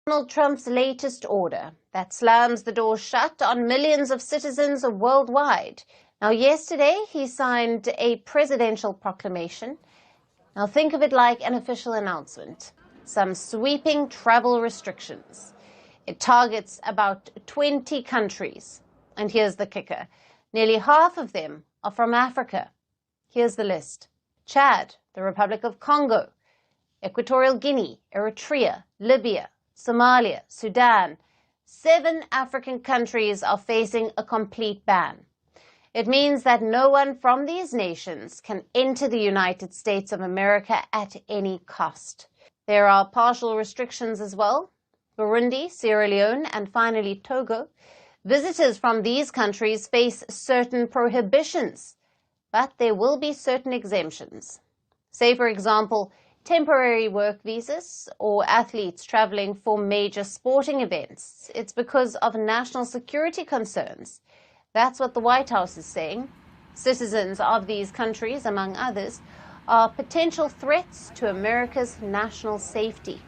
Donald Trump's latest order that slams the door shut on millions of citizens worldwide. Now, yesterday, he signed a presidential proclamation. Now, think of it like an official announcement. Some sweeping travel restrictions. It targets about 20 countries. And here's the kicker. Nearly half of them are from Africa. Here's the list. Chad, the Republic of Congo, Equatorial Guinea, Eritrea, Libya, Somalia, Sudan. 7 African countries are facing a complete ban. It means that no one from these nations can enter the United States of America at any cost. There are partial restrictions as well. Burundi, Sierra Leone, and finally Togo. Visitors from these countries face certain prohibitions, but there will be certain exemptions. Say, for example, temporary work visas or athletes traveling for major sporting events. It's because of national security concerns. That's what the White House is saying. Citizens of these countries, among others, are potential threats to America's national safety.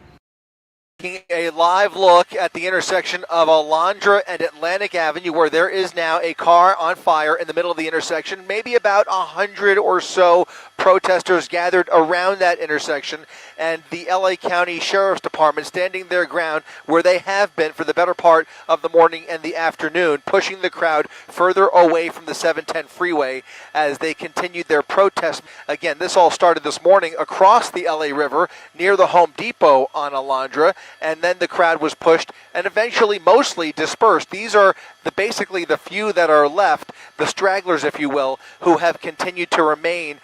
Taking a live look at the intersection of Alondra and Atlantic Avenue, where there is now a car on fire in the middle of the intersection. Maybe about 100 or so protesters gathered around that intersection, and the LA County Sheriff's Department standing their ground where they have been for the better part of the morning and the afternoon, pushing the crowd further away from the 710 freeway as they continued their protest. Again, this all started this morning across the LA River near the Home Depot on Alondra, and then the crowd was pushed and eventually mostly dispersed. These are basically the few that are left, the stragglers, if you will, who have continued to remain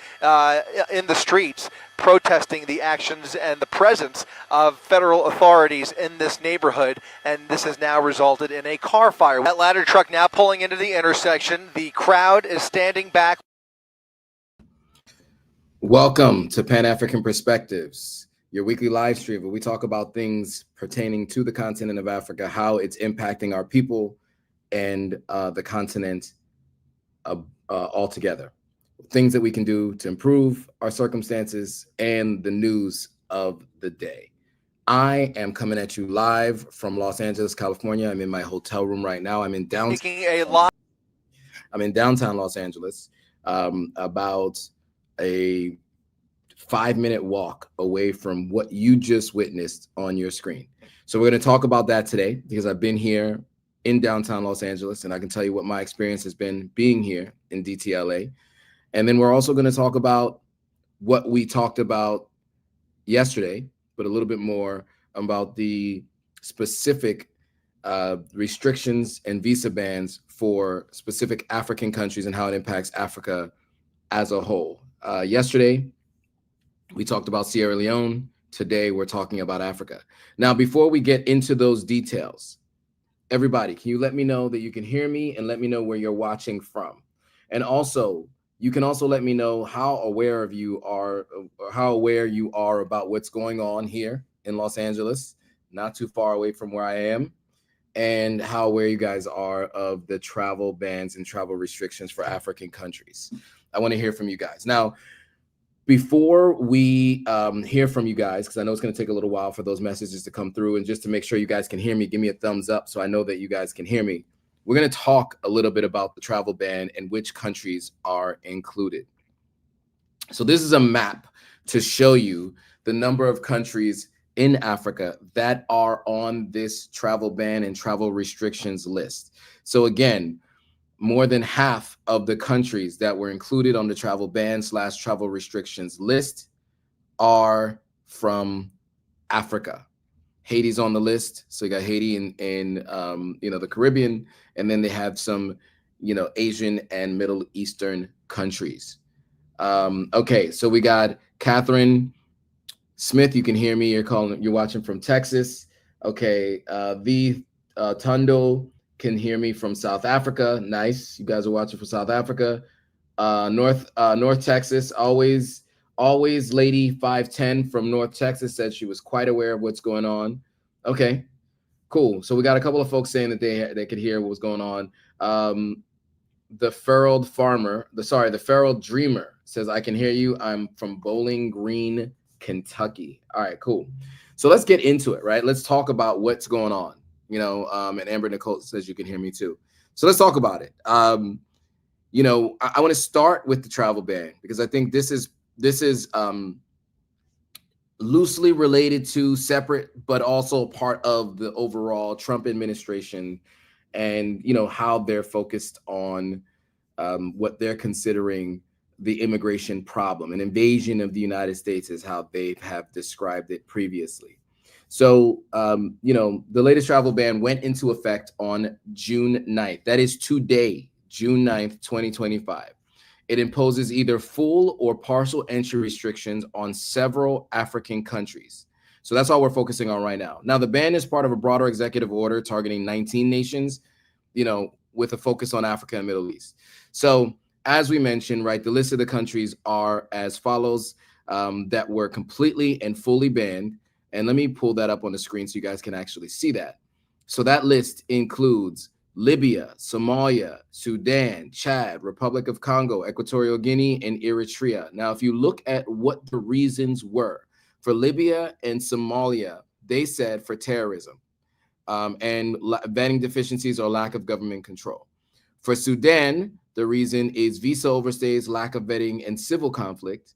in the streets protesting the actions and the presence of federal authorities in this neighborhood, and this has now resulted in a car fire. That ladder truck now pulling into the intersection. The crowd is standing back. Welcome to Pan-African Perspectives, your weekly live stream where we talk about things pertaining to the continent of Africa, how it's impacting our people and the continent altogether. Things that we can do to improve our circumstances and the news of the day. I am coming at you live from Los Angeles, California. I'm in my hotel room right now. I'm in downtown Los Angeles, about a 5-minute walk away from what you just witnessed on your screen. So we're going to talk about that today because I've been here in downtown Los Angeles, and I can tell you what my experience has been being here in DTLA. And then we're also going to talk about what we talked about yesterday, but a little bit more about the specific restrictions and visa bans for specific African countries and how it impacts Africa as a whole. Yesterday, we talked about Sierra Leone. Today, we're talking about Africa. Now, before we get into those details, everybody, can you let me know that you can hear me and let me know where you're watching from? And also, you can also let me know how aware you are about what's going on here in Los Angeles, not too far away from where I am, and how aware you guys are of the travel bans and travel restrictions for African countries. I want to hear from you guys. Now, before we hear from you guys, because I know it's going to take a little while for those messages to come through, and just to make sure you guys can hear me, give me a thumbs up so I know that you guys can hear me. We're going to talk a little bit about the travel ban and which countries are included. So this is a map to show you the number of countries in Africa that are on this travel ban and travel restrictions list. So again, more than half of the countries that were included on the travel ban/travel restrictions list are from Africa. Haiti's on the list, so you got Haiti in the Caribbean, and then they have some Asian and Middle Eastern countries. Okay, so we got Catherine Smith. You can hear me. You're watching from Texas. Okay, Tundo can hear me from South Africa. Nice, you guys are watching from South Africa. North Texas, always lady 510 from North Texas said she was quite aware of what's going on. Okay, cool. So we got a couple of folks saying that they could hear what was going on. The Feral Dreamer says, I can hear you. I'm from Bowling Green, Kentucky. All right, cool. So let's get into it, right? Let's talk about what's going on. And Amber Nicole says you can hear me too. So let's talk about it. I want to start with the travel ban because I think this is loosely related to, separate, but also part of the overall Trump administration, and how they're focused on what they're considering the immigration problem. An invasion of the United States is how they have described it previously. So, the latest travel ban went into effect on June 9th. That is today, June 9th, 2025. It imposes either full or partial entry restrictions on several African countries. So that's all we're focusing on right now. Now, the ban is part of a broader executive order targeting 19 nations, with a focus on Africa and Middle East. So as we mentioned, right, the list of the countries are as follows, that were completely and fully banned. And let me pull that up on the screen so you guys can actually see that. So that list includes Libya, Somalia, Sudan, Chad, Republic of Congo, Equatorial Guinea, and Eritrea. Now, if you look at what the reasons were for Libya and Somalia, they said for terrorism, and vetting deficiencies or lack of government control. For Sudan, the reason is visa overstays, lack of vetting, and civil conflict.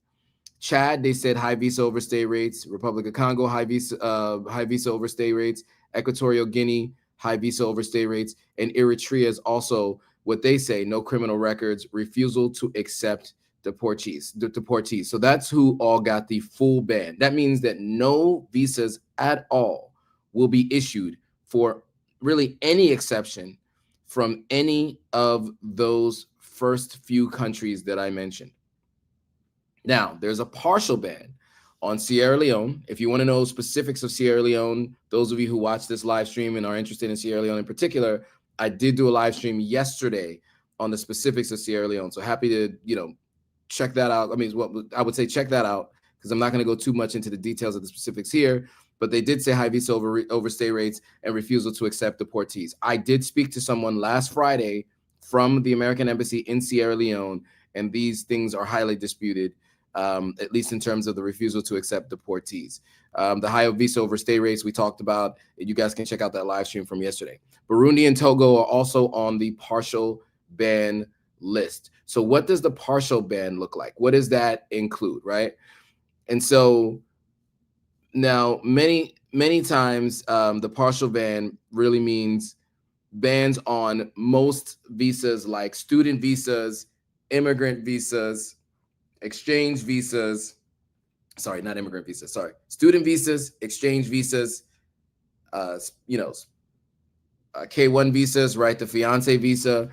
Chad, they said high visa overstay rates. Republic of Congo, high visa overstay rates. Equatorial Guinea, high visa overstay rates. And Eritrea is also what they say, no criminal records, refusal to accept deportees. So that's who all got the full ban. That means that no visas at all will be issued for really any exception from any of those first few countries that I mentioned. Now, there's a partial ban on Sierra Leone. If you want to know specifics of Sierra Leone, those of you who watch this live stream and are interested in Sierra Leone in particular, I did do a live stream yesterday on the specifics of Sierra Leone. So happy to, check that out. I mean, I would say check that out because I'm not going to go too much into the details of the specifics here. But they did say high visa overstay rates and refusal to accept deportees. I did speak to someone last Friday from the American Embassy in Sierra Leone, and these things are highly disputed, at least in terms of the refusal to accept deportees. The high visa overstay rates we talked about, you guys can check out that live stream from yesterday. Burundi and Togo are also on the partial ban list. So what does the partial ban look like? What does that include, right? And so now, many times, the partial ban really means bans on most visas like student visas, immigrant visas, exchange visas. Sorry, not immigrant visas. Sorry, student visas, exchange visas, K-1 visas, right? The fiance visa.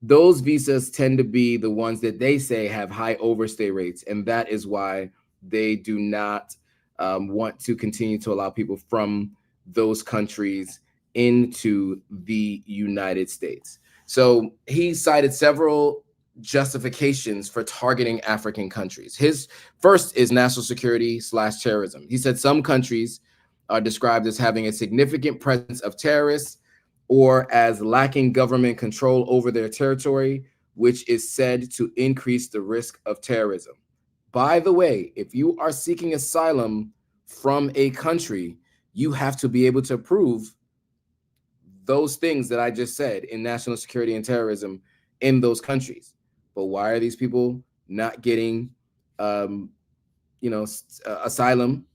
Those visas tend to be the ones that they say have high overstay rates, and that is why they do not want to continue to allow people from those countries into the United States. So he cited several justifications for targeting African countries. His first is national security / terrorism. He said some countries are described as having a significant presence of terrorists or as lacking government control over their territory, which is said to increase the risk of terrorism. By the way, if you are seeking asylum from a country, you have to be able to prove those things that I just said in national security and terrorism in those countries. But why are these people not getting, asylum?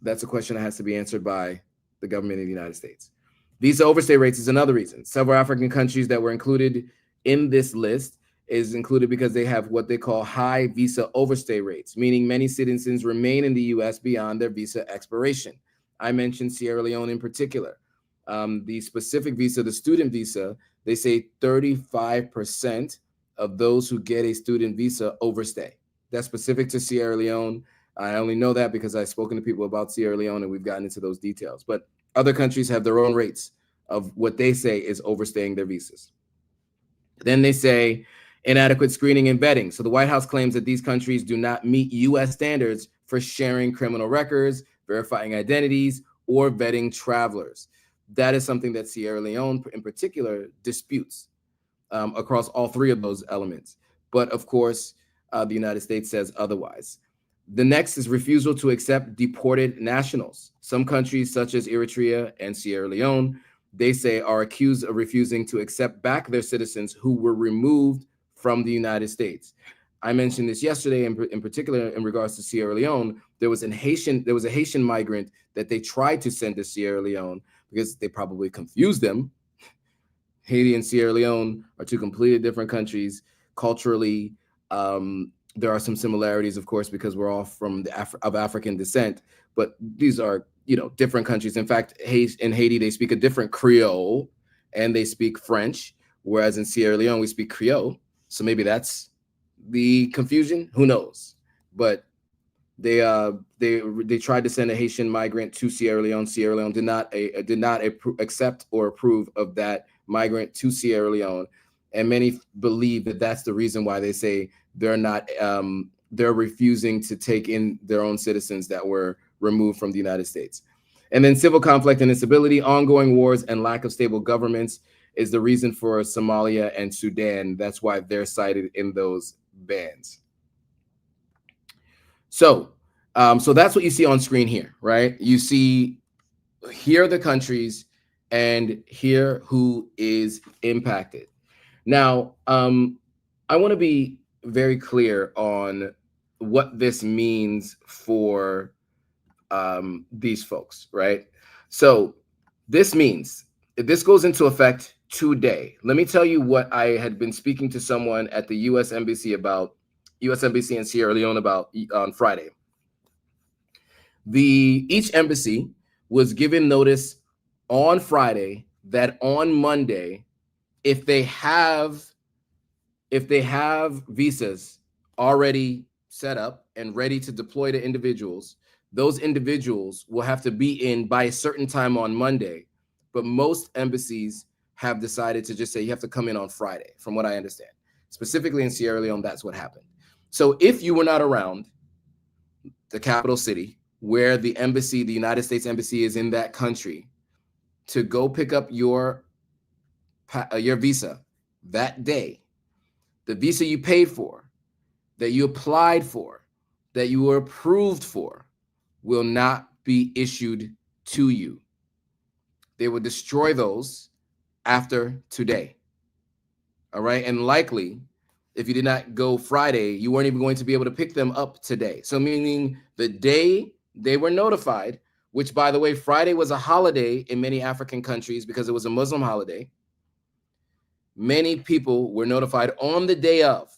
That's a question that has to be answered by the government of the United States. Visa overstay rates is another reason. Several African countries that were included in this list is included because they have what they call high visa overstay rates, meaning many citizens remain in the U.S. beyond their visa expiration. I mentioned Sierra Leone in particular. The specific visa, the student visa, they say 35% of those who get a student visa overstay. That's specific to Sierra Leone. I only know that because I've spoken to people about Sierra Leone and we've gotten into those details. But other countries have their own rates of what they say is overstaying their visas. Then they say inadequate screening and vetting. So the White House claims that these countries do not meet U.S. standards for sharing criminal records, verifying identities, or vetting travelers. That is something that Sierra Leone in particular disputes across all three of those elements. But of course, the United States says otherwise. The next is refusal to accept deported nationals. Some countries, such as Eritrea and Sierra Leone, they say are accused of refusing to accept back their citizens who were removed from the United States. I mentioned this yesterday, in particular, in regards to Sierra Leone. There was a Haitian migrant that they tried to send to Sierra Leone because they probably confused them. Haiti and Sierra Leone are two completely different countries culturally. There are some similarities, of course, because we're all from of African descent, but these are, different countries. In fact, in Haiti, they speak a different Creole and they speak French, whereas in Sierra Leone, we speak Creole. So maybe that's the confusion. Who knows? But they tried to send a Haitian migrant to Sierra Leone. Sierra Leone did not accept or approve of that migrant to Sierra Leone, and many believe that that's the reason why they say they're refusing to take in their own citizens that were removed from the United States. And then civil conflict and instability, ongoing wars, and lack of stable governments is the reason for Somalia and Sudan. That's why they're cited in those bans. So that's what you see on screen here, right? You see here are the countries and here who is impacted. Now, I want to be very clear on what this means for these folks, right? So this means if this goes into effect today, let me tell you what I had been speaking to someone at the U.S. Embassy in Sierra Leone about on Friday. Each embassy was given notice on Friday that on Monday, if they have visas already set up and ready to deploy to individuals, those individuals will have to be in by a certain time on Monday. But most embassies have decided to just say you have to come in on Friday, from what I understand. Specifically in Sierra Leone, that's what happened. So if you were not around the capital city where the United States Embassy is in that country, to go pick up your visa that day, the visa you paid for, that you applied for, that you were approved for, will not be issued to you. They will destroy those after today. All right. And likely, if you did not go Friday, you weren't even going to be able to pick them up today. So meaning the day they were notified, which, by the way, Friday was a holiday in many African countries because it was a Muslim holiday. Many people were notified on the day of.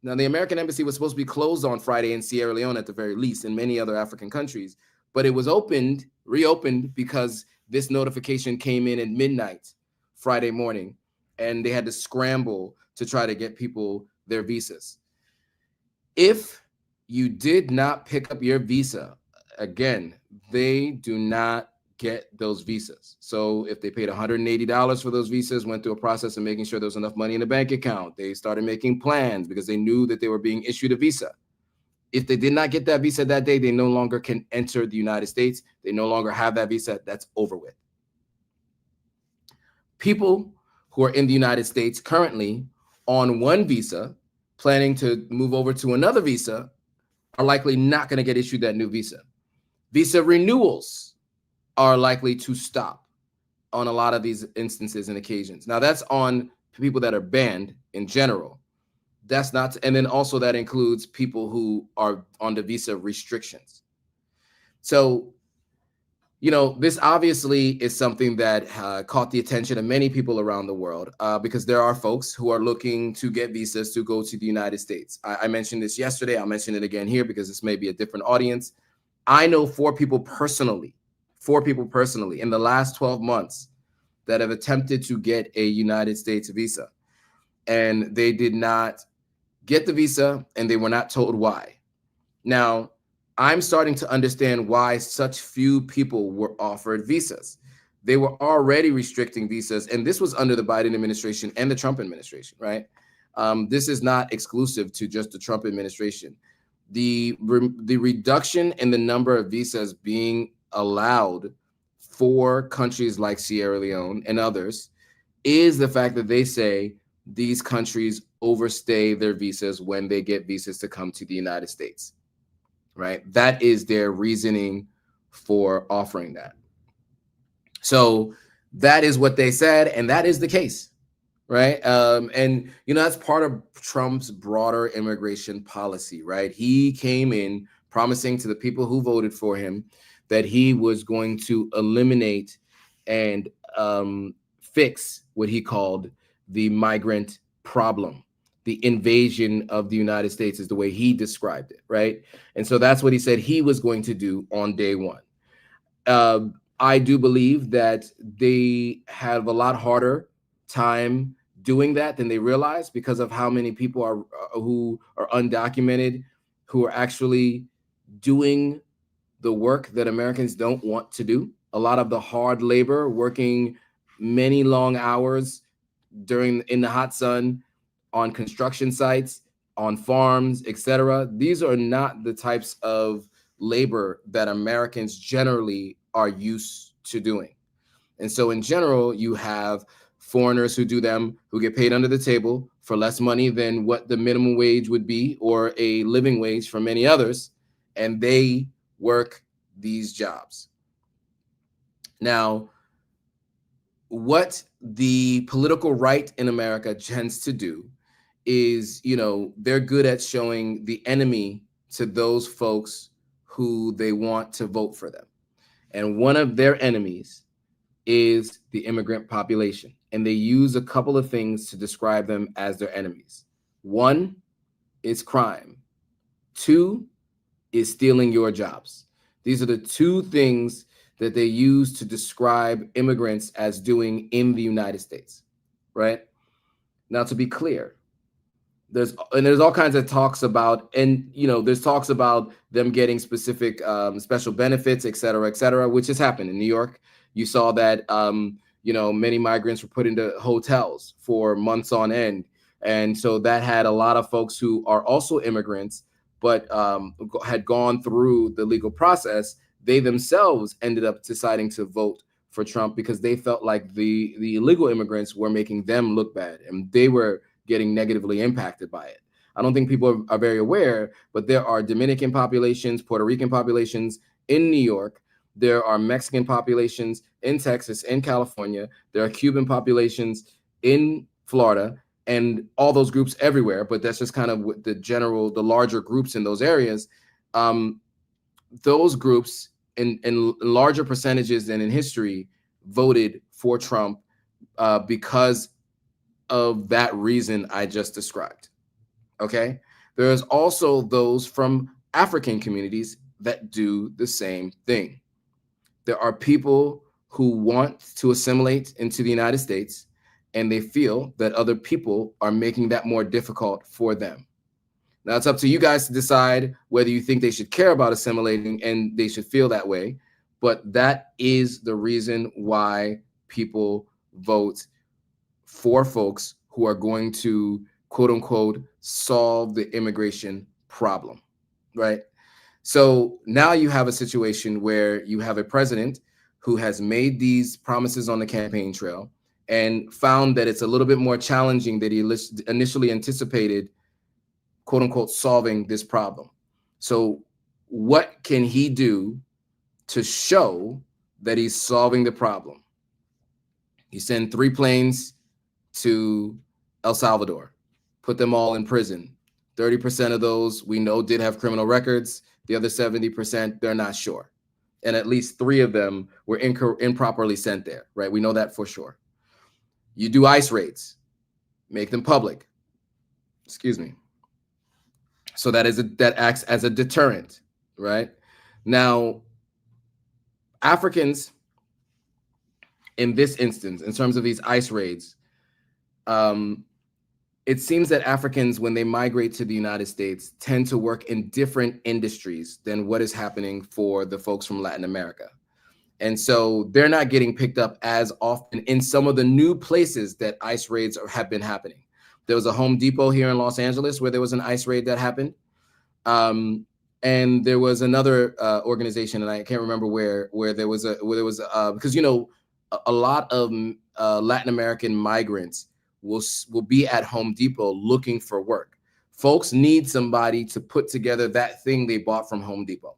Now, the American embassy was supposed to be closed on Friday in Sierra Leone at the very least, in many other African countries, but it was reopened because this notification came in at midnight Friday morning, and they had to scramble to try to get people their visas. If you did not pick up your visa, again, they do not get those visas. So if they paid $180 for those visas, went through a process of making sure there was enough money in the bank account, they started making plans because they knew that they were being issued a visa. If they did not get that visa that day, they no longer can enter the United States. They no longer have that visa. That's over with. People who are in the United States currently on one visa, planning to move over to another visa, are likely not going to get issued that new visa. Visa renewals are likely to stop on a lot of these instances and occasions. Now, that's on people that are banned in general. That's not, and then also that includes people who are on the visa restrictions. So, this obviously is something that caught the attention of many people around the world because there are folks who are looking to get visas to go to the United States. I mentioned this yesterday. I'll mention it again here because this may be a different audience. I know four people personally in the last 12 months that have attempted to get a United States visa, and they did not get the visa and they were not told why. Now, I'm starting to understand why such few people were offered visas. They were already restricting visas, and this was under the Biden administration and the Trump administration, right? This is not exclusive to just the Trump administration. The reduction in the number of visas being allowed for countries like Sierra Leone and others is the fact that they say these countries overstay their visas when they get visas to come to the United States. right? That is their reasoning for offering that. So that is what they said, and that is the case, right? And that's part of Trump's broader immigration policy, right? He came in promising to the people who voted for him that he was going to eliminate and fix what he called the migrant problem. The invasion of the United States is the way he described it, right? And so that's what he said he was going to do on day one. I do believe that they have a lot harder time doing that than they realize because of how many people are who are undocumented, who are actually doing the work that Americans don't want to do. A lot of the hard labor, working many long hours in the hot sun, on construction sites, on farms, etc. These are not the types of labor that Americans generally are used to doing. And so in general, you have foreigners who do them, who get paid under the table for less money than what the minimum wage would be or a living wage for many others, and they work these jobs. Now, what the political right in America tends to do is, they're good at showing the enemy to those folks who they want to vote for them. And one of their enemies is the immigrant population. And they use a couple of things to describe them as their enemies. One is crime. Two is stealing your jobs. These are the two things that they use to describe immigrants as doing in the United States, right? Now, to be clear, there's all kinds of talks about, and there's talks about them getting specific special benefits, et cetera, which has happened in New York. You saw that many migrants were put into hotels for months on end, and so that had a lot of folks who are also immigrants but had gone through the legal process. They themselves ended up deciding to vote for Trump because they felt like the illegal immigrants were making them look bad, and they were getting negatively impacted by it. I don't think people are very aware, but there are Dominican populations, Puerto Rican populations in New York. There are Mexican populations in Texas, in California. There are Cuban populations in Florida, and all those groups everywhere. But that's just kind of the larger groups in those areas. Those groups in larger percentages than in history voted for Trump because of that reason I just described. Okay. There's also those from African communities that do the same thing. There are people who want to assimilate into the United States, and they feel that other people are making that more difficult for them. Now, it's up to you guys to decide whether you think they should care about assimilating and they should feel that way. But that is the reason why people vote for folks who are going to, quote unquote, solve the immigration problem, right? So now you have a situation where you have a president who has made these promises on the campaign trail and found that it's a little bit more challenging than he initially anticipated, quote unquote, solving this problem. So what can he do to show that he's solving the problem? He sent 3 planes to El Salvador, put them all in prison. 30% of those we know did have criminal records. The other 70%, they're not sure. And at least 3 of them were improperly sent there, right? We know that for sure. You do ICE raids, make them public. Excuse me. So that acts as a deterrent, right? Now, Africans, in this instance, in terms of these ICE raids, it seems that Africans, when they migrate to the United States, tend to work in different industries than what is happening for the folks from Latin America. And so they're not getting picked up as often in some of the new places that ICE raids have been happening. There was a Home Depot here in Los Angeles where there was an ICE raid that happened. And there was another organization, and I can't remember where there was because a lot of Latin American migrants will be at Home Depot looking for work. folks need somebody to put together that thing they bought from Home Depot,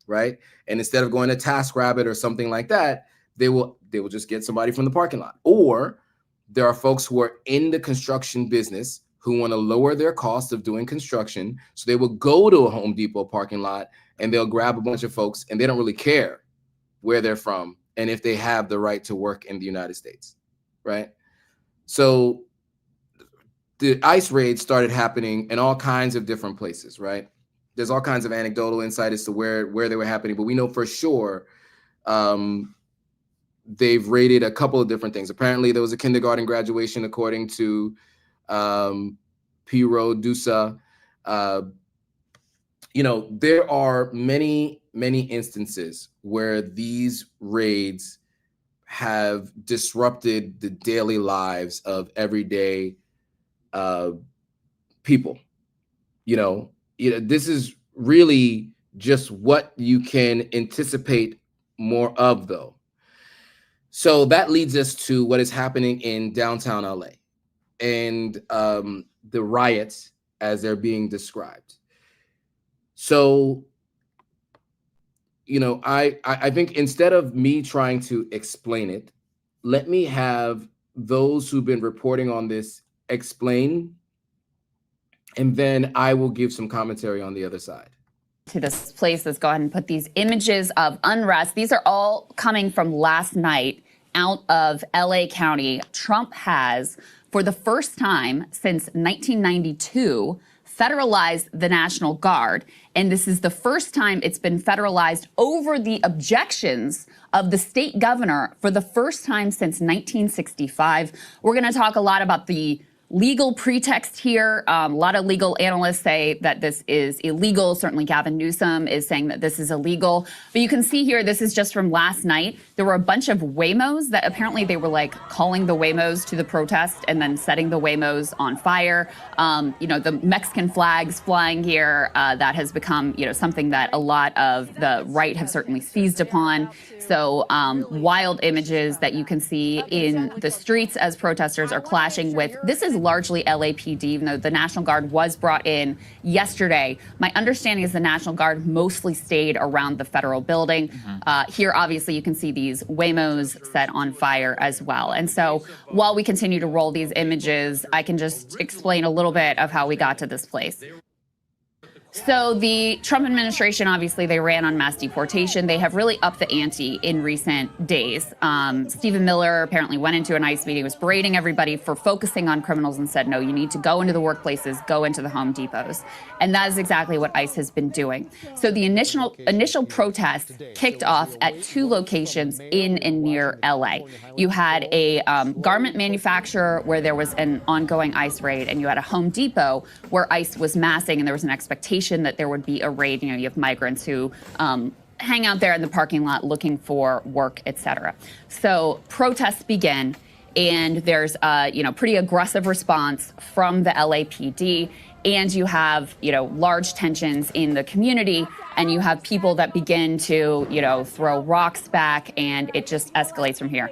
right? And instead of going to TaskRabbit or something like that, they will just get somebody from the parking lot. Or there are folks who are in the construction business who want to lower their cost of doing construction. So they will go to a Home Depot parking lot and they'll grab a bunch of folks, and they don't really care where they're from and if they have the right to work in the United States, right? So the ICE raids started happening in all kinds of different places, right? There's all kinds of anecdotal insight as to where they were happening, but we know for sure they've raided a couple of different things. Apparently, there was a kindergarten graduation, according to Piro Dusa. There are many, many instances where these raids have disrupted the daily lives of everyday people. This is really just what you can anticipate more of, though. So that leads us to what is happening in downtown LA and the riots as they're being described. So, I think instead of me trying to explain it, let me have those who've been reporting on this explain, and then I will give some commentary on the other side. To this place, let's go ahead and put these images of unrest. These are all coming from last night out of LA County. Trump has, for the first time since 1992, federalized the National Guard. And this is the first time it's been federalized over the objections of the state governor for the first time since 1965. We're going to talk a lot about the legal pretext here. A lot of legal analysts say that this is illegal. Certainly Gavin Newsom is saying that this is illegal. But you can see here, this is just from last night. There were a bunch of Waymos that apparently they were like calling the Waymos to the protest and then setting the Waymos on fire. The Mexican flags flying here, that has become, something that a lot of the right have certainly seized upon. So wild images that you can see in the streets as protesters are clashing with. This is largely LAPD, even though the National Guard was brought in yesterday. My understanding is the National Guard mostly stayed around the federal building. Here, obviously, you can see these Waymos set on fire as well. And so while we continue to roll these images, I can just explain a little bit of how we got to this place. So the Trump administration, obviously, they ran on mass deportation. They have really upped the ante in recent days. Stephen Miller apparently went into an ICE meeting, was berating everybody for focusing on criminals and said, no, you need to go into the workplaces, go into the Home Depots. And that is exactly what ICE has been doing. So the initial protest kicked off at two locations in and near LA. You had a garment manufacturer where there was an ongoing ICE raid, and you had a Home Depot where ICE was massing, and there was an expectation that there would be a raid. You have migrants who hang out there in the parking lot looking for work, et cetera. So protests begin, and there's a pretty aggressive response from the LAPD, and you have large tensions in the community, and you have people that begin to throw rocks back, and it just escalates from here.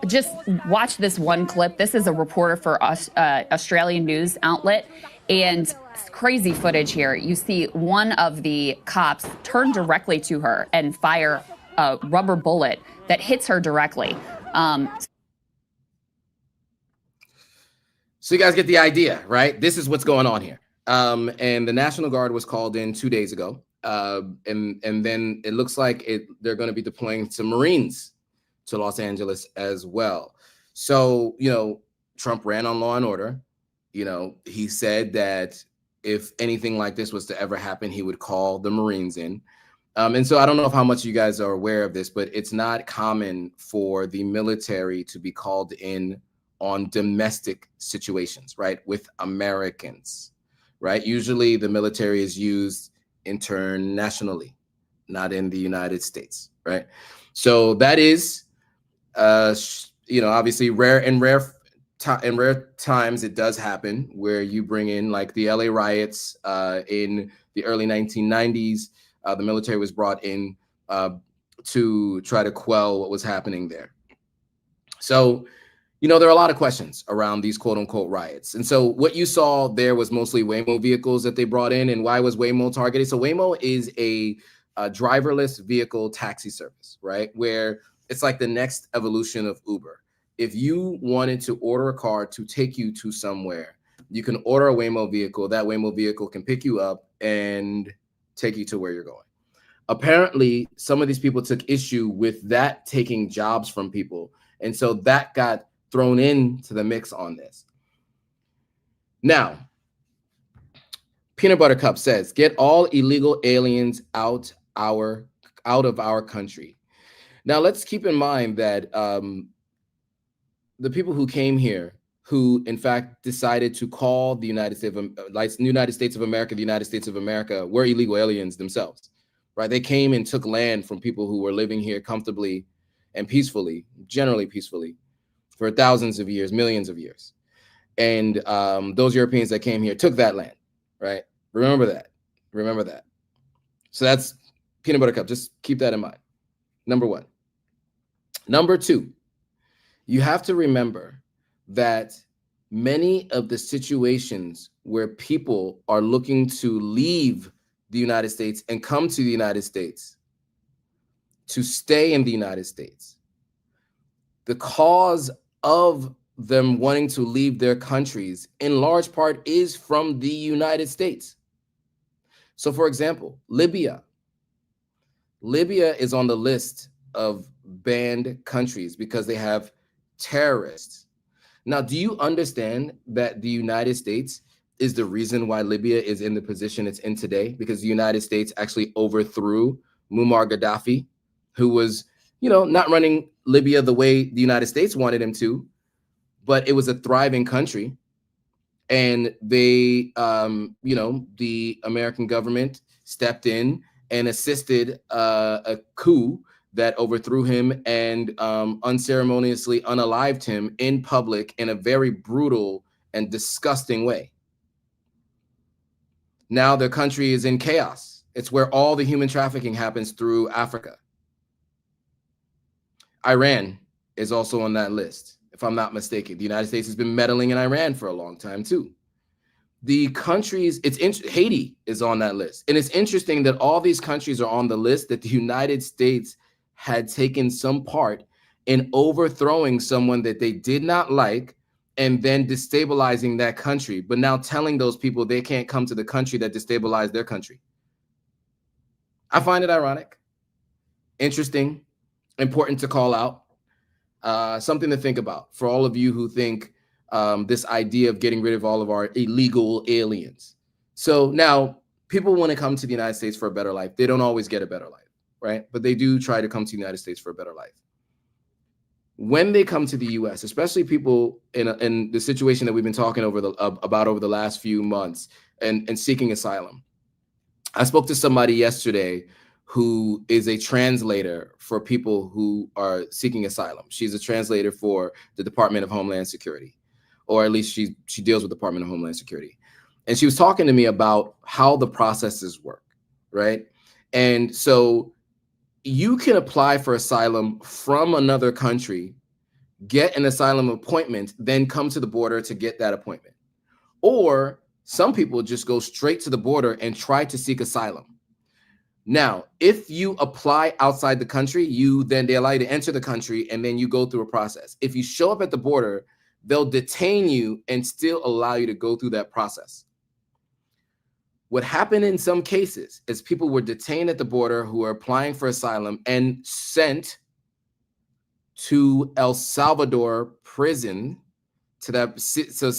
Just watch this one clip. This is a reporter for Australian news outlet, and crazy footage here. You see one of the cops turn directly to her and fire a rubber bullet that hits her directly. So you guys get the idea, right? This is what's going on here. And the National Guard was called in 2 days ago. And then it looks like they're going to be deploying some Marines to Los Angeles as well. So, Trump ran on law and order. He said that if anything like this was to ever happen, he would call the Marines in. And so I don't know how much you guys are aware of this, but it's not common for the military to be called in on domestic situations, right? With Americans, right? Usually the military is used internationally, not in the United States, right? So that is, obviously rare. In rare times, it does happen where you bring in, like the LA riots in the early 1990s. The military was brought in to try to quell what was happening there. So, you know, there are a lot of questions around these quote unquote riots. And so what you saw there was mostly Waymo vehicles that they brought in. And why was Waymo targeted? So Waymo is a driverless vehicle taxi service, right? Where it's like the next evolution of Uber. If you wanted to order a car to take you to somewhere, you can order a Waymo vehicle. That Waymo vehicle can pick you up and take you to where you're going. Apparently, some of these people took issue with that taking jobs from people. And so that got thrown into the mix on this. Now, Peanut Butter Cup says, get all illegal aliens out of our country. Now, let's keep in mind that the people who came here, who in fact decided to call the United States of America, the United States of America, were illegal aliens themselves, right? They came and took land from people who were living here comfortably and peacefully, generally peacefully, for thousands of years, millions of years. And those Europeans that came here took that land, right? Remember that. Remember that. So that's Peanut Butter Cup. Just keep that in mind. Number one. Number two, you have to remember that many of the situations where people are looking to leave the United States and come to the United States to stay in the United States, the cause of them wanting to leave their countries in large part is from the United States. So for example, Libya is on the list of banned countries because they have terrorists. Now, do you understand that the United States is the reason why Libya is in the position it's in today? Because the United States actually overthrew Muammar Gaddafi, who was, not running Libya the way the United States wanted him to, but it was a thriving country. And they, the American government stepped in and assisted a coup that overthrew him and unceremoniously unalived him in public in a very brutal and disgusting way. Now their country is in chaos. It's where all the human trafficking happens through Africa. Iran is also on that list, if I'm not mistaken. The United States has been meddling in Iran for a long time too. The countries, Haiti is on that list. And it's interesting that all these countries are on the list that the United States had taken some part in overthrowing someone that they did not like and then destabilizing that country, but now telling those people they can't come to the country that destabilized their country. I find it ironic, interesting, important to call out, something to think about for all of you who think this idea of getting rid of all of our illegal aliens. So now people want to come to the United States for a better life. They don't always get a better life, right? But they do try to come to the United States for a better life. When they come to the U.S., especially people in the situation that we've been talking about over the last few months and seeking asylum. I spoke to somebody yesterday who is a translator for people who are seeking asylum. She's a translator for the Department of Homeland Security, or at least she deals with the Department of Homeland Security. And she was talking to me about how the processes work, right? And so you can apply for asylum from another country, get an asylum appointment, then come to the border to get that appointment. Or some people just go straight to the border and try to seek asylum. Now, if you apply outside the country, they allow you to enter the country and then you go through a process. If you show up at the border, they'll detain you and still allow you to go through that process. What happened in some cases is people were detained at the border who are applying for asylum and sent to El Salvador prison to that. So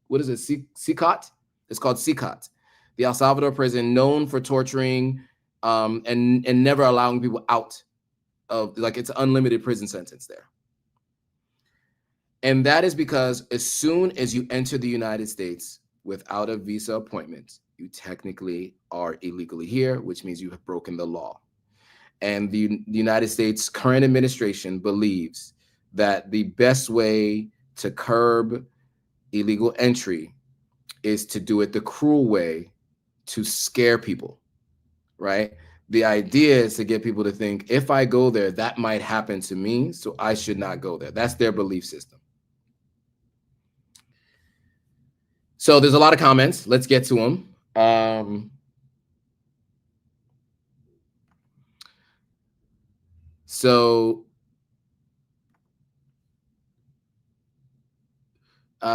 what is it? CICOT? It's called CICOT. The El Salvador prison, known for torturing and never allowing people out of, like, it's an unlimited prison sentence there. And that is because as soon as you enter the United States without a visa appointment, you technically are illegally here, which means you have broken the law. And the United States current administration believes that the best way to curb illegal entry is to do it the cruel way, to scare people, right? The idea is to get people to think, if I go there, that might happen to me, so I should not go there. That's their belief system. So there's a lot of comments. Let's get to them.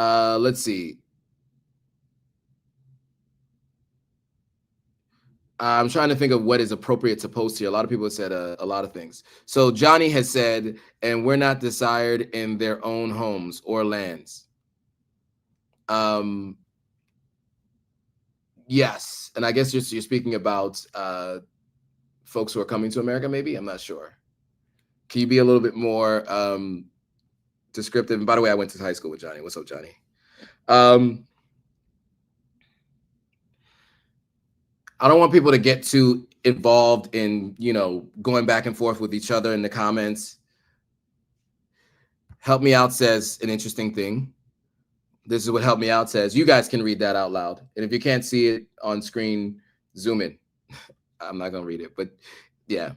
Let's see. I'm trying to think of what is appropriate to post here. A lot of people have said a lot of things. So Johnny has said, and we're not desired in their own homes or lands. Yes, and I guess you're speaking about folks who are coming to America, maybe? I'm not sure. Can you be a little bit more descriptive? And by the way, I went to high school with Johnny. What's up, Johnny? I don't want people to get too involved in, going back and forth with each other in the comments. Help Me Out says an interesting thing. This is what Help Me Out says. You guys can read that out loud. And if you can't see it on screen, zoom in. I'm not going to read it, but yeah.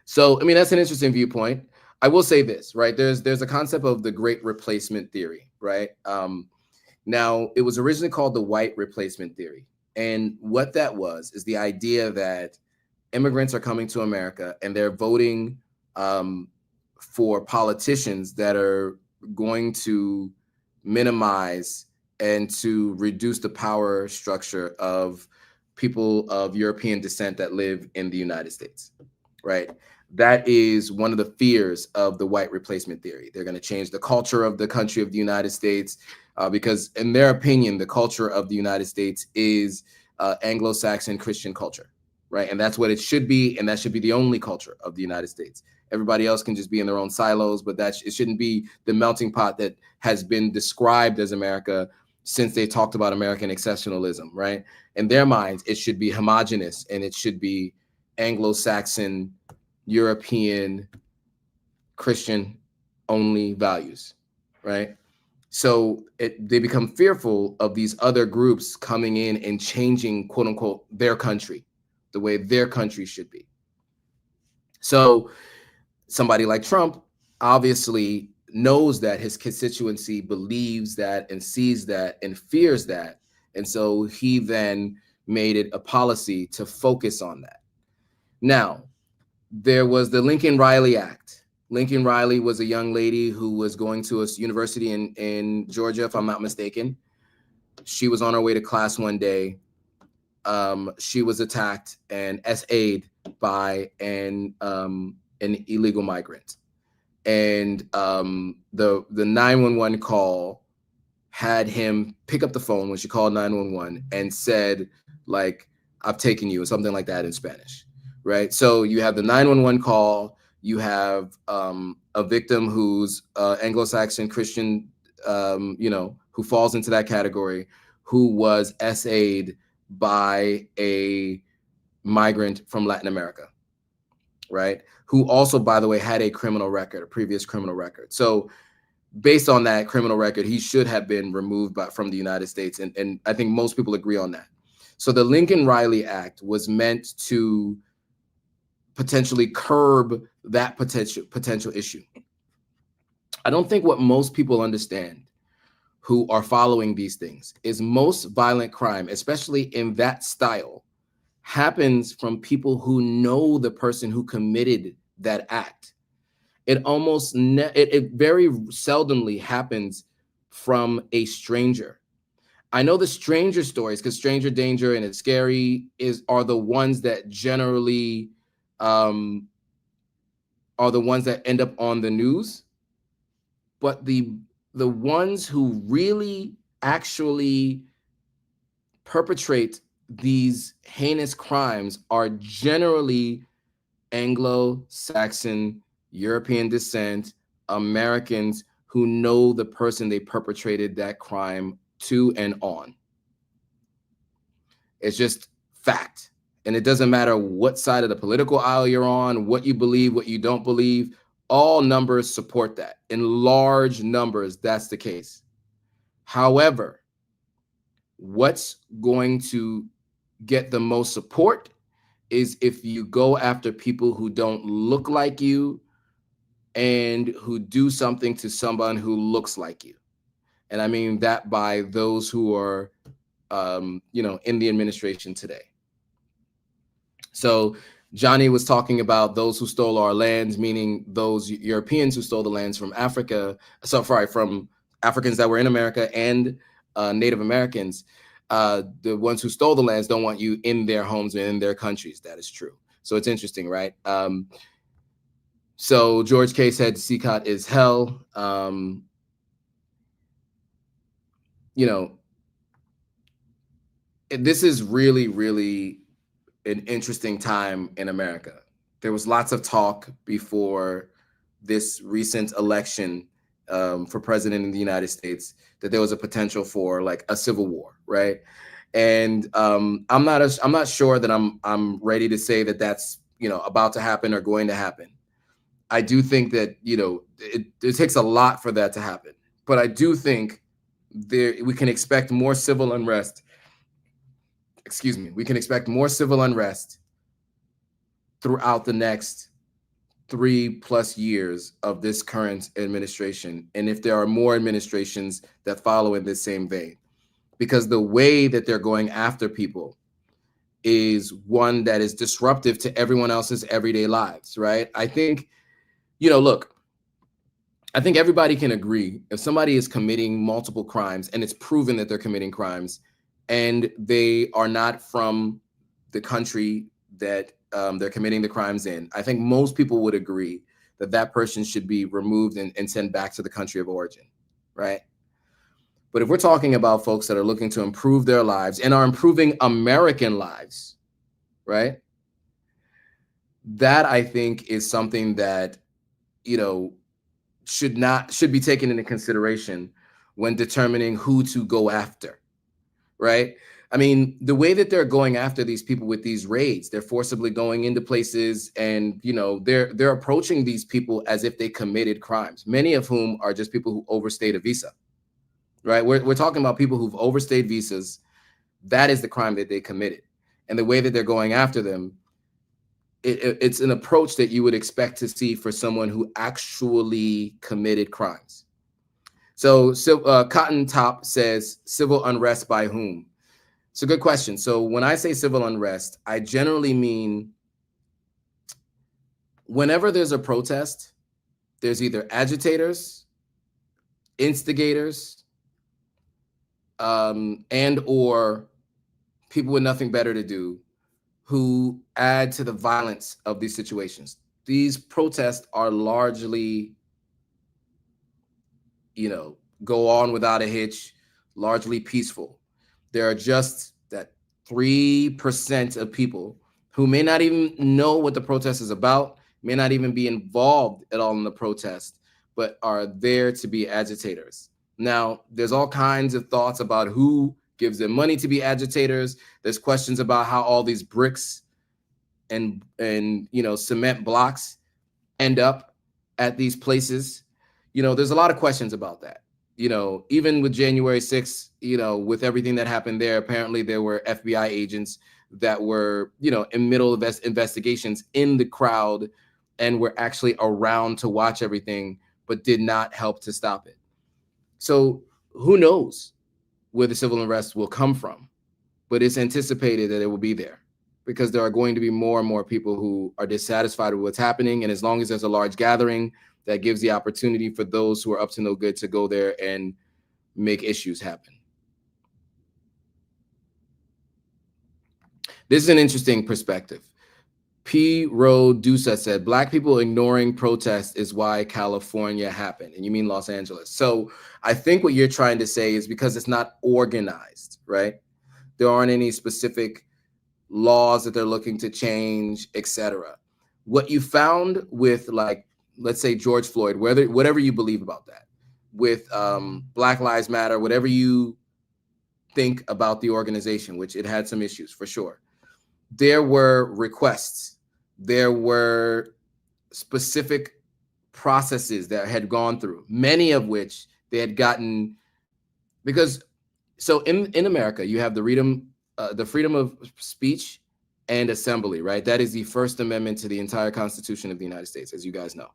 So, I mean, that's an interesting viewpoint. I will say this, right? There's a concept of the Great Replacement Theory, right? Now, it was originally called the White Replacement Theory. And what that was is the idea that immigrants are coming to America and they're voting for politicians that are going to minimize and to reduce the power structure of people of European descent that live in the United States, right? That is one of the fears of the White Replacement Theory. They're going to change the culture of the country of the United States because in their opinion, the culture of the United States is Anglo-Saxon Christian culture, right? And that's what it should be. And that should be the only culture of the United States. Everybody else can just be in their own silos, but it shouldn't be the melting pot that has been described as America since they talked about American exceptionalism, right? In their minds, it should be homogenous and it should be Anglo-Saxon, European, Christian only values, right? So they become fearful of these other groups coming in and changing, quote unquote, their country, the way their country should be. So somebody like Trump obviously knows that his constituency believes that and sees that and fears that. And so he then made it a policy to focus on that. Now, there was the Lincoln Riley Act. Lincoln Riley was a young lady who was going to a university in Georgia, if I'm not mistaken. She was on her way to class one day. She was attacked and SA'd by an illegal migrant. And the 911 call had him pick up the phone when she called 911 and said, like, I've taken you, or something like that in Spanish, right? So you have the 911 call. You have a victim who's Anglo-Saxon Christian, who falls into that category, who was SA'd by a migrant from Latin America, right? Who also, by the way, had a previous criminal record. So based on that criminal record, he should have been removed from the United States. And I think most people agree on that. So the Lincoln Riley Act was meant to potentially curb that potential issue. I don't think what most people understand who are following these things is most violent crime, especially in that style, happens from people who know the person who committed that act. It almost it very seldomly happens from a stranger. I know the stranger stories, because stranger danger and it's scary are the ones that generally are the ones that end up on the news. But the ones who really actually perpetrate these heinous crimes are generally Anglo-Saxon, European descent, Americans who know the person they perpetrated that crime to and on. It's just fact. And it doesn't matter what side of the political aisle you're on, what you believe, what you don't believe, all numbers support that. In large numbers, that's the case. However, what's going to get the most support is if you go after people who don't look like you and who do something to someone who looks like you. And I mean that by those who are in the administration today. So Johnny was talking about those who stole our lands, meaning those Europeans who stole the lands from Africa. From Africans that were in America and Native Americans. The ones who stole the lands don't want you in their homes and in their countries. That is true. So it's interesting, right? So George K said CCOT is hell. This is really, really an interesting time in America. There was lots of talk before this recent election for president in the United States that there was a potential for like a civil war, right? And I'm not sure that I'm ready to say that that's about to happen or going to happen. I do think that it takes a lot for that to happen, but I do think we can expect more civil unrest. Excuse me. We can expect more civil unrest throughout the next 3+ years of this current administration, and if there are more administrations that follow in this same vein, because the way that they're going after people is one that is disruptive to everyone else's everyday lives, right? I think, look, I think everybody can agree if somebody is committing multiple crimes and it's proven that they're committing crimes and they are not from the country that they're committing the crimes in, I think most people would agree that that person should be removed and sent back to the country of origin, right? But if we're talking about folks that are looking to improve their lives and are improving American lives, right? That I think is something that, should be taken into consideration when determining who to go after, right? I mean, the way that they're going after these people with these raids, they're forcibly going into places and, they're approaching these people as if they committed crimes, many of whom are just people who overstayed a visa, right? We're talking about people who've overstayed visas. That is the crime that they committed. And the way that they're going after them, it's an approach that you would expect to see for someone who actually committed crimes. So Cotton Top says, civil unrest by whom? It's a good question. So when I say civil unrest, I generally mean whenever there's a protest, there's either agitators, instigators, and or people with nothing better to do who add to the violence of these situations. These protests are largely, go on without a hitch, largely peaceful. There are just that 3% of people who may not even know what the protest is about, may not even be involved at all in the protest, but are there to be agitators. Now, there's all kinds of thoughts about who gives them money to be agitators. There's questions about how all these bricks and cement blocks end up at these places. There's a lot of questions about that. Even with January 6th, with everything that happened there, apparently there were FBI agents that were, in middle of investigations in the crowd and were actually around to watch everything, but did not help to stop it. So who knows where the civil unrest will come from, but it's anticipated that it will be there because there are going to be more and more people who are dissatisfied with what's happening. And as long as there's a large gathering, that gives the opportunity for those who are up to no good to go there and make issues happen. This is an interesting perspective. P. Rodusa said, Black people ignoring protests is why California happened. And you mean Los Angeles. So I think what you're trying to say is because it's not organized, right? There aren't any specific laws that they're looking to change, etc. What you found with, like, let's say George Floyd, whatever you believe about that, with Black Lives Matter, whatever you think about the organization, which it had some issues for sure. There were requests, there were specific processes that had gone through, many of which they had gotten, because so in America, you have the freedom of speech and assembly, right? That is the First Amendment to the entire Constitution of the United States, as you guys know.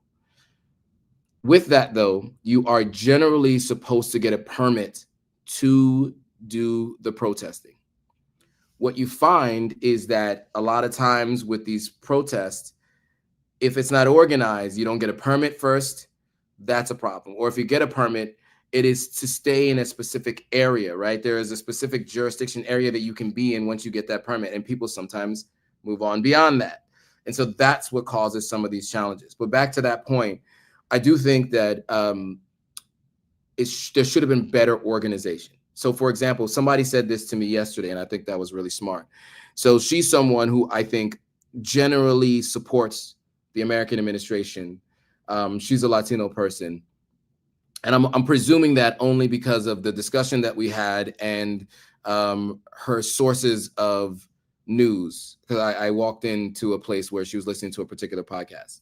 With that, though, you are generally supposed to get a permit to do the protesting. What you find is that a lot of times with these protests, if it's not organized, you don't get a permit first, that's a problem. Or if you get a permit, it is to stay in a specific area, right? There is a specific jurisdiction area that you can be in once you get that permit, and people sometimes move on beyond that. And so that's what causes some of these challenges. But back to that point, I do think that there should have been better organization. So for example, somebody said this to me yesterday, and I think that was really smart. So she's someone who I think generally supports the American administration. She's a Latino person. And I'm presuming that only because of the discussion that we had and her sources of news, because I walked into a place where she was listening to a particular podcast.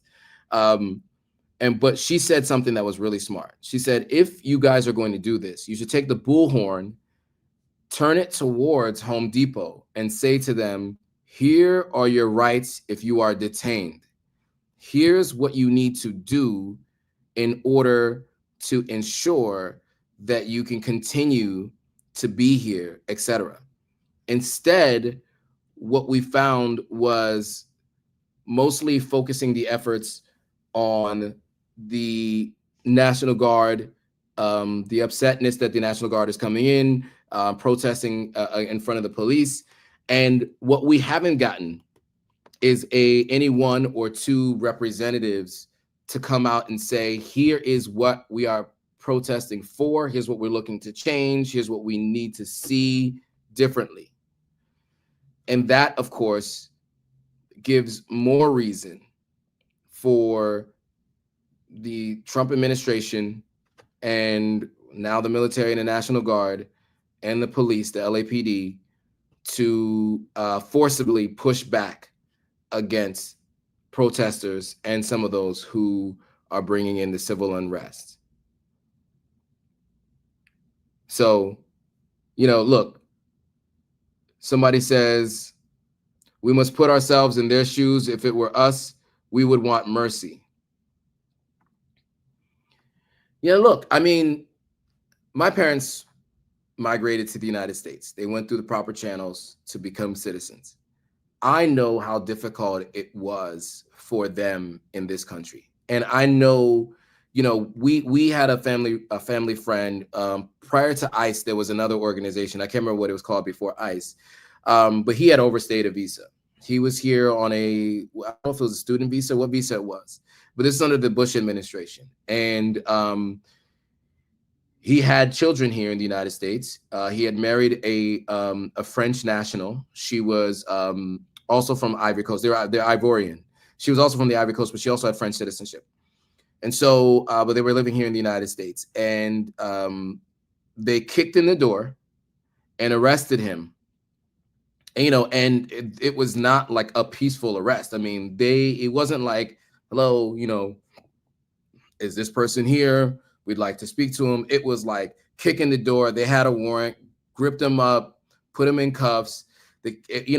But she said something that was really smart. She said, if you guys are going to do this, you should take the bullhorn, turn it towards Home Depot, and say to them, here are your rights if you are detained. Here's what you need to do in order to ensure that you can continue to be here, etc. Instead, what we found was mostly focusing the efforts on the National Guard, the upsetness that the National Guard is coming in, protesting in front of the police. And what we haven't gotten is any one or two representatives to come out and say, here is what we are protesting for. Here's what we're looking to change. Here's what we need to see differently. And that, of course, gives more reason for the Trump administration and now the military and the National Guard and the police, the LAPD, to forcibly push back against protesters and some of those who are bringing in the civil unrest. So, look, somebody says, we must put ourselves in their shoes. If it were us, we would want mercy. Look, I mean, my parents migrated to the United States. They went through the proper channels to become citizens. I know how difficult it was for them in this country. And I know, we had a family friend, prior to ICE, there was another organization. I can't remember what it was called before ICE, but he had overstayed a visa. He was here on I don't know if it was a student visa, what visa it was, but this is under the Bush administration. And he had children here in the United States. He had married a French national. She was also from Ivory Coast. They're Ivorian. She was also from the Ivory Coast, but she also had French citizenship. And so, but they were living here in the United States. And they kicked in the door and arrested him. And, and it was not like a peaceful arrest. I mean, it wasn't like, hello, is this person here? We'd like to speak to him. It was like kicking the door. They had a warrant, gripped him up, put him in cuffs.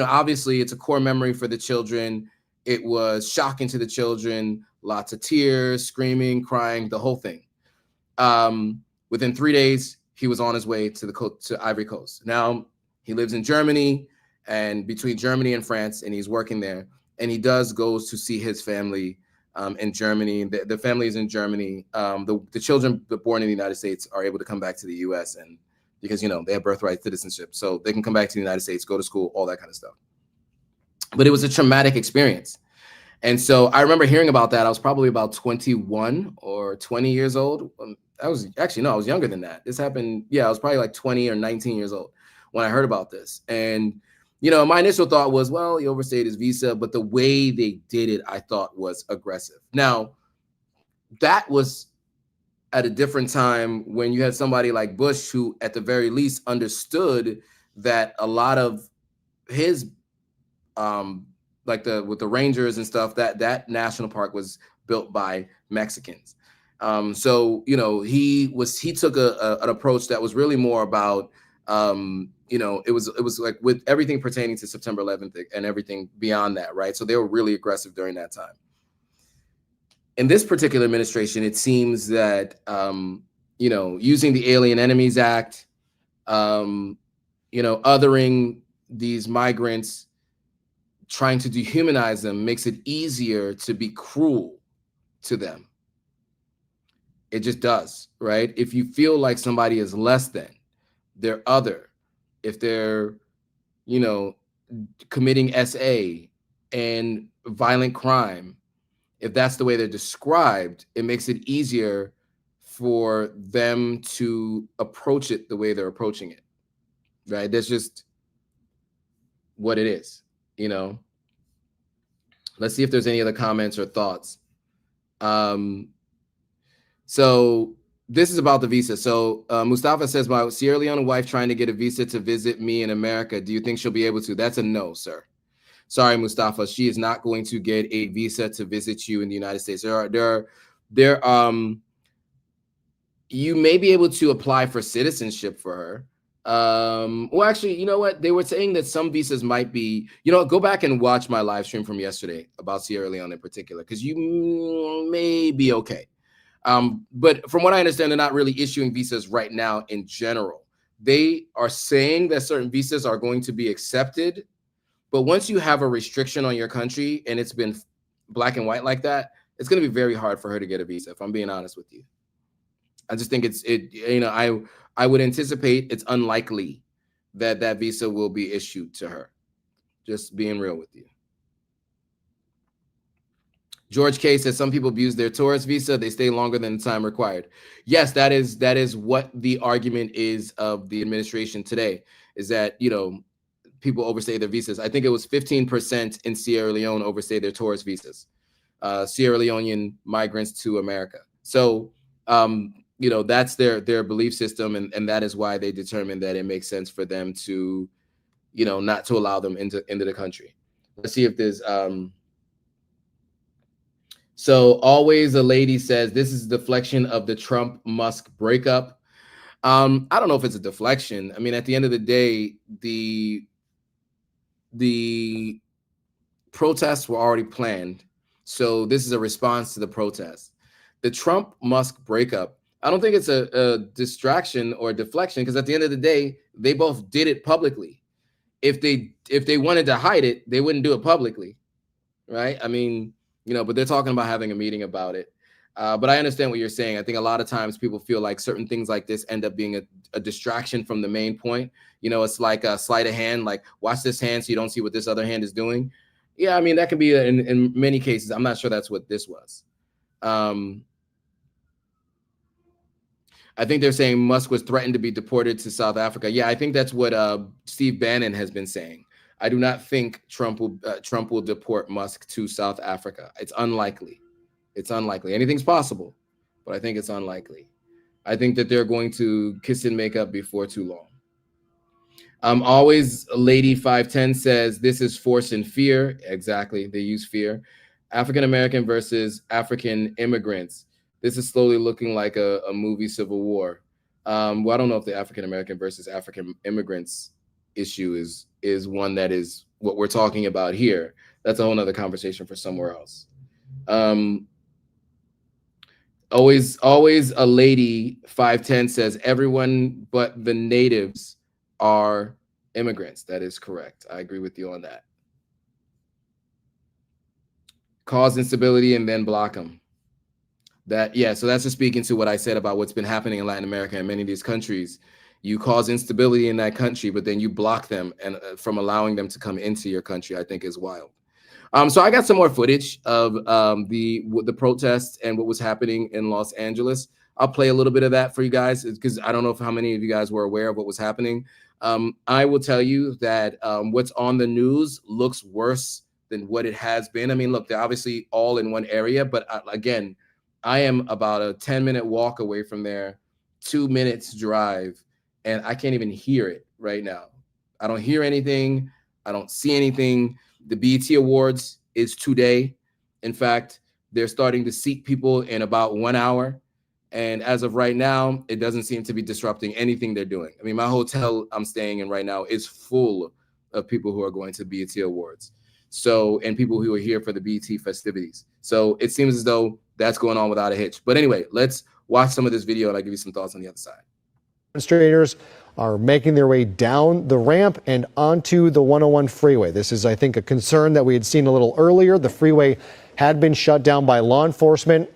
Obviously it's a core memory for the children. It was shocking to the children, lots of tears, screaming, crying, the whole thing. Within 3 days, he was on his way to Ivory Coast. Now he lives in Germany, and between Germany and France, and he's working there. And he goes to see his family in Germany. The family is in Germany. The children born in the United States are able to come back to the U.S. and because they have birthright citizenship, so they can come back to the United States, go to school, all that kind of stuff. But it was a traumatic experience, and so I remember hearing about that. I was probably about 21 or 20 years old. I was younger than that. This happened. Yeah, I was probably like 20 or 19 years old when I heard about this, and my initial thought was, well, he overstayed his visa, but the way they did it, I thought was aggressive. Now, that was at a different time when you had somebody like Bush, who at the very least understood that a lot of his, with the Rangers and stuff, that national park was built by Mexicans. So, he took an approach that was really more about, it was like with everything pertaining to September 11th and everything beyond that, right? So they were really aggressive during that time. In this particular administration, it seems that, using the Alien Enemies Act, othering these migrants, trying to dehumanize them, makes it easier to be cruel to them. It just does, right? If you feel like somebody is less than, they're other, if they're, committing SA and violent crime, if that's the way they're described, it makes it easier for them to approach it the way they're approaching it, right? That's just what it is, Let's see if there's any other comments or thoughts. So this is about the visa. So Mustafa says, my Sierra Leone wife trying to get a visa to visit me in America. Do you think she'll be able to? That's a no, sir. Sorry, Mustafa. She is not going to get a visa to visit you in the United States. You may be able to apply for citizenship for her. Well, actually, you know what? They were saying that some visas might be, go back and watch my live stream from yesterday about Sierra Leone in particular, because you may be okay. But from what I understand, they're not really issuing visas right now in general. They are saying that certain visas are going to be accepted. But once you have a restriction on your country and it's been black and white like that, it's going to be very hard for her to get a visa, if I'm being honest with you. I just think I would anticipate it's unlikely that that visa will be issued to her. Just being real with you. George K says some people abuse their tourist visa. They stay longer than the time required. Yes, that is what the argument is of the administration today, is that, people overstay their visas. I think it was 15% in Sierra Leone overstay their tourist visas, Sierra Leonean migrants to America. So, that's their belief system. And that is why they determined that it makes sense for them to, not to allow them into the country. Let's see if there's, so always a lady says, this is a deflection of the Trump-Musk breakup. I don't know if it's a deflection. I mean, at the end of the day, the protests were already planned. So this is a response to the protests. The Trump-Musk breakup, I don't think it's a distraction or a deflection, because at the end of the day, they both did it publicly. If they wanted to hide it, they wouldn't do it publicly, right? I mean, but they're talking about having a meeting about it. But I understand what you're saying. I think a lot of times people feel like certain things like this end up being a distraction from the main point. It's like a sleight of hand, like watch this hand so you don't see what this other hand is doing. Yeah, I mean, that can be in many cases. I'm not sure that's what this was. I think they're saying Musk was threatened to be deported to South Africa. Yeah, I think that's what Steve Bannon has been saying. I do not think Trump will deport Musk to South Africa. It's unlikely. It's unlikely. Anything's possible, but I think it's unlikely. I think that they're going to kiss and make up before too long. Always Lady 510 says this is force and fear. Exactly. They use fear. African-American versus African immigrants. This is slowly looking like a movie Civil War. Well, I don't know if the African-American versus African immigrants issue is one that is what we're talking about here. That's a whole nother conversation for somewhere else. Always a lady 510 says everyone but the natives are immigrants. That is correct. I agree with you on that. Cause instability and then block them. So that's just speaking to what I said about what's been happening in Latin America and many of these countries. You cause instability in that country, but then you block them and from allowing them to come into your country, I think is wild. So I got some more footage of the protests and what was happening in Los Angeles. I'll play a little bit of that for you guys because I don't know how many of you guys were aware of what was happening. I will tell you that what's on the news looks worse than what it has been. I mean, look, they're obviously all in one area, but again, I am about a 10-minute walk away from there, 2 minutes drive, and I can't even hear it right now. I don't hear anything. I don't see anything. The BET Awards is today. In fact, they're starting to seat people in about 1 hour. And as of right now, it doesn't seem to be disrupting anything they're doing. I mean, my hotel I'm staying in right now is full of people who are going to BET Awards. So, and people who are here for the BET festivities. So it seems as though that's going on without a hitch. But anyway, let's watch some of this video and I'll give you some thoughts on the other side. Demonstrators are making their way down the ramp and onto the 101 freeway. This is, I think, a concern that we had seen a little earlier. The freeway had been shut down by law enforcement,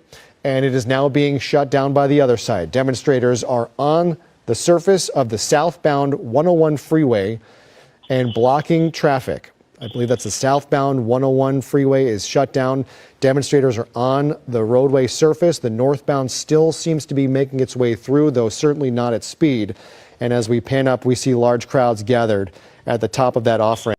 and it is now being shut down by the other side. Demonstrators are on the surface of the southbound 101 freeway and blocking traffic. I believe that's the southbound 101 freeway is shut down. Demonstrators are on the roadway surface. The northbound still seems to be making its way through, though certainly not at speed. And as we pan up, we see large crowds gathered at the top of that off-ramp.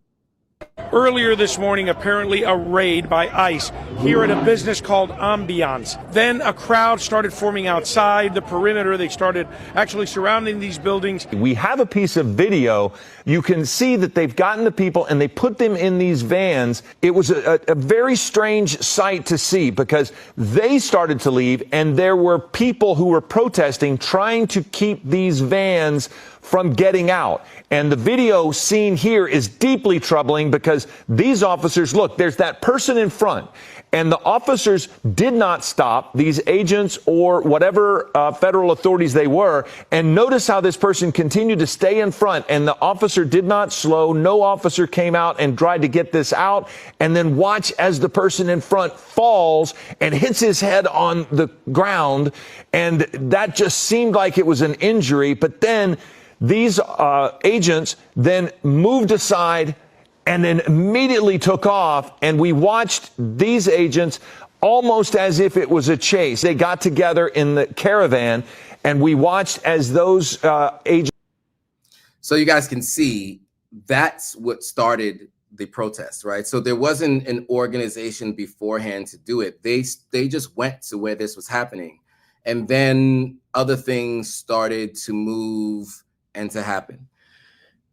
Earlier this morning, apparently a raid by ICE here at a business called Ambiance. Then a crowd started forming outside the perimeter. They started actually surrounding these buildings. We have a piece of video. You can see that they've gotten the people and they put them in these vans. It was a very strange sight to see because they started to leave and there were people who were protesting, trying to keep these vans from getting out. And the video seen here is deeply troubling because these officers, look, there's that person in front. And the officers did not stop, these agents or whatever federal authorities they were. And notice how this person continued to stay in front. And the officer did not slow. No officer came out and tried to get this out. And then watch as the person in front falls and hits his head on the ground. And that just seemed like it was an injury. But then these agents then moved aside and then immediately took off. And we watched these agents almost as if it was a chase. They got together in the caravan and we watched as those agents. So you guys can see that's what started the protest, right? So there wasn't an organization beforehand to do it. They just went to where this was happening. And then other things started to move and to happen.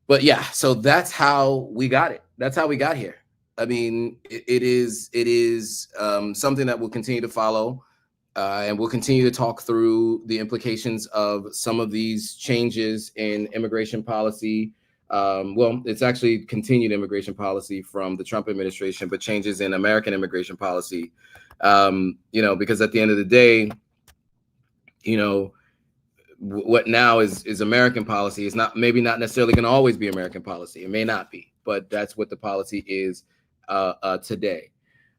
But yeah, so that's how we got it. That's how we got here. I mean, it is something that we'll continue to follow, and we'll continue to talk through the implications of some of these changes in immigration policy. Well, it's actually continued immigration policy from the Trump administration, but changes in American immigration policy. Because at the end of the day, what now is American policy is maybe not necessarily going to always be American policy. It may not be, but that's what the policy is today.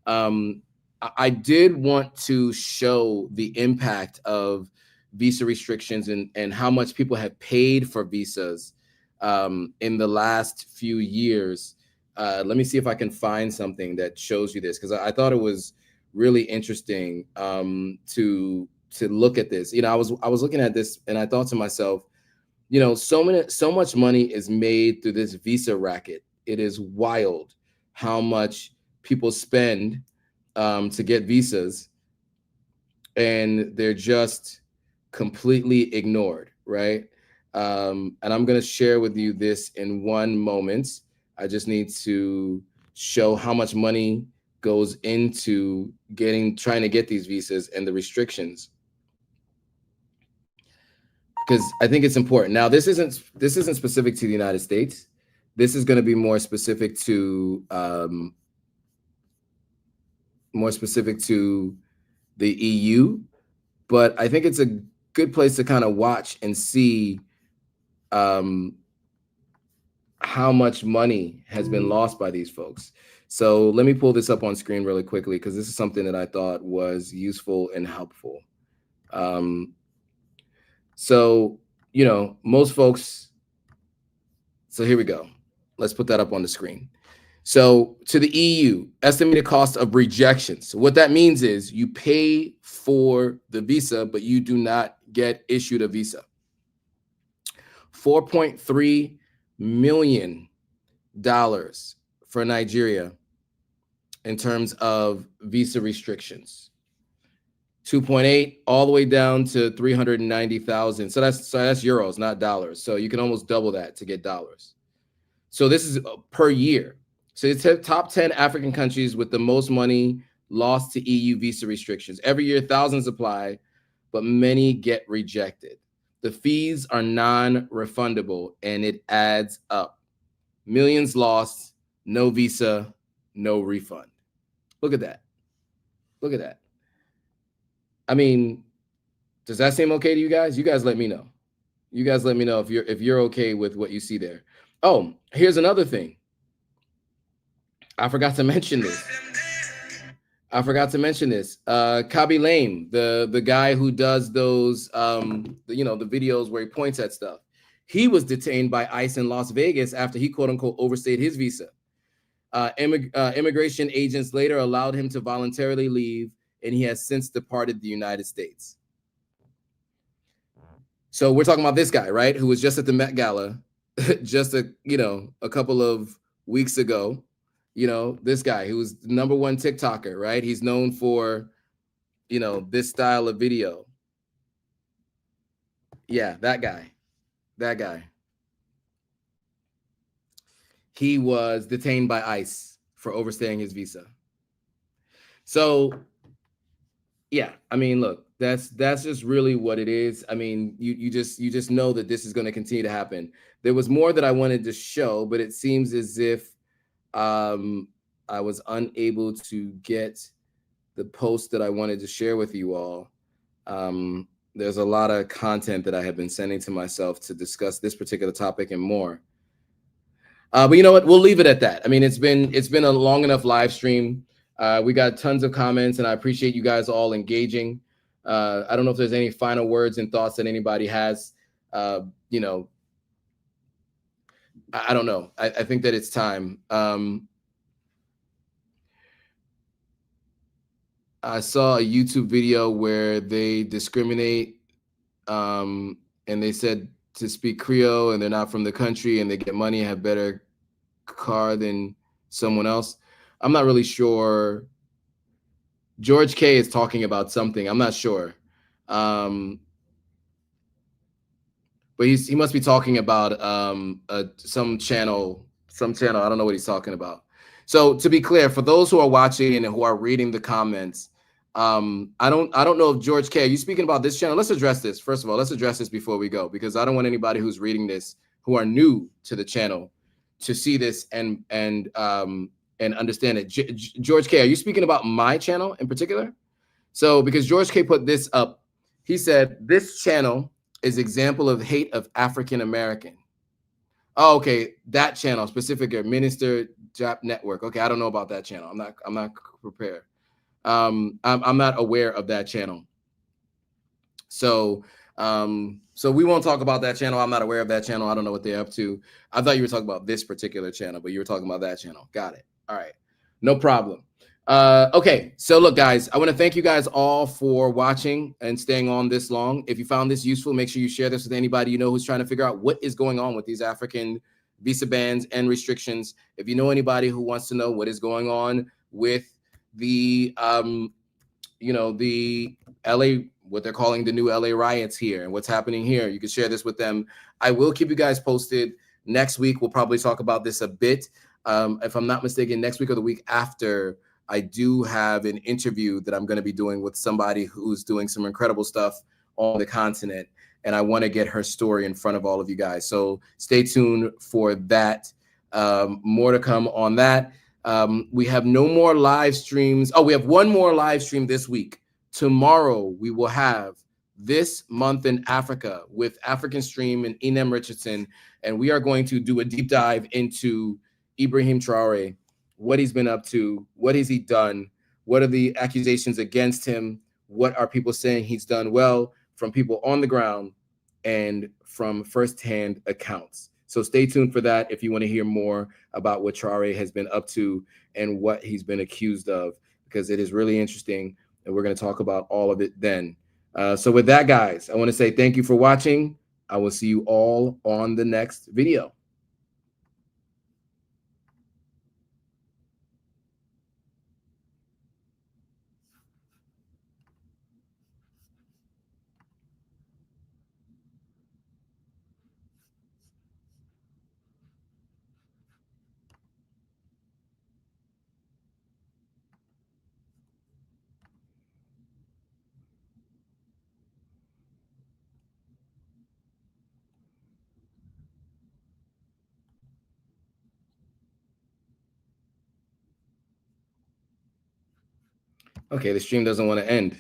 I did want to show the impact of visa restrictions and how much people have paid for visas in the last few years. Let me see if I can find something that shows you this, because I thought it was really interesting to look at this. I was looking at this and I thought to myself, so much money is made through this visa racket. It is wild how much people spend to get visas, and they're just completely ignored, right? And I'm going to share with you this in one moment. I just need to show how much money goes into trying to get these visas and the restrictions, because I think it's important. Now, this isn't specific to the United States. This is going to be more specific to the EU. But I think it's a good place to kind of watch and see how much money has been lost by these folks. So let me pull this up on screen really quickly, because this is something that I thought was useful and helpful. So, most folks, so here we go. Let's put that up on the screen. So to the EU, estimated cost of rejection. So what that means is you pay for the visa, but you do not get issued a visa. $4.3 million for Nigeria in terms of visa restrictions. 2.8 all the way down to 390,000. So that's euros, not dollars. So you can almost double that to get dollars. So this is per year. So it's top 10 African countries with the most money lost to EU visa restrictions. Every year, thousands apply, but many get rejected. The fees are non-refundable, and it adds up. Millions lost, no visa, no refund. Look at that. Look at that. I mean, does that seem okay to you guys? You guys let me know. You guys let me know if you're okay with what you see there. Oh, here's another thing. I forgot to mention this. Kabi Lame, the guy who does those the videos where he points at stuff. He was detained by ICE in Las Vegas after he quote unquote overstayed his visa. Immigration agents later allowed him to voluntarily leave, and he has since departed the United States. So we're talking about this guy, right? Who was just at the Met Gala just a couple of weeks ago. This guy who was the #1 TikToker, right? He's known for, this style of video. Yeah, that guy. He was detained by ICE for overstaying his visa. So, yeah, I mean, look, that's just really what it is. I mean, you just know that this is going to continue to happen. There was more that I wanted to show, but it seems as if I was unable to get the post that I wanted to share with you all. There's a lot of content that I have been sending to myself to discuss this particular topic and more. But you know what? We'll leave it at that. I mean, it's been a long enough live stream. We got tons of comments, and I appreciate you guys all engaging. I don't know if there's any final words and thoughts that anybody has. I don't know. I think that it's time. I saw a YouTube video where they discriminate, and they said to speak Creole and they're not from the country and they get money and have better car than someone else. I'm not really sure. George K is talking about something. I'm not sure. But he must be talking about some channel. I don't know what he's talking about. So to be clear, for those who are watching and who are reading the comments, I don't know if George K, are you speaking about this channel? Let's address this. First of all, let's address this before we go, because I don't want anybody who's reading this who are new to the channel to see this and understand it. George K, are you speaking about my channel in particular? So because George K put this up, he said, this channel is example of hate of African American. Oh, okay, that channel, specific Minister Jap Network. Okay, I don't know about that channel. I'm not prepared. I'm not aware of that channel. So we won't talk about that channel. I'm not aware of that channel. I don't know what they're up to. I thought you were talking about this particular channel, but you were talking about that channel. Got it. All right, no problem. Okay, so look, guys, I want to thank you guys all for watching and staying on this long. If you found this useful, make sure you share this with anybody you know who's trying to figure out what is going on with these African visa bans and restrictions. If you know anybody who wants to know what is going on with the the LA, what they're calling the new LA riots here and what's happening here, you can share this with them. I will keep you guys posted. Next week, we'll probably talk about this a bit. If I'm not mistaken, next week or the week after, I do have an interview that I'm going to be doing with somebody who's doing some incredible stuff on the continent, and I want to get her story in front of all of you guys. So stay tuned for that. More to come on that. We have no more live streams. Oh, we have one more live stream this week. Tomorrow, we will have This Month in Africa with African Stream and Inem Richardson, and we are going to do a deep dive into Ibrahim Traore, what he's been up to, what has he done, what are the accusations against him, what are people saying he's done well from people on the ground and from firsthand accounts. So stay tuned for that if you want to hear more about what Traore has been up to and what he's been accused of, because it is really interesting, and we're going to talk about all of it then. So with that, guys, I want to say thank you for watching. I will see you all on the next video. Okay, the stream doesn't want to end.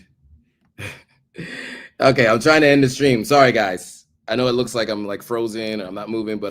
Okay, I'm trying to end the stream. Sorry, guys. I know it looks like I'm like frozen or I'm not moving, but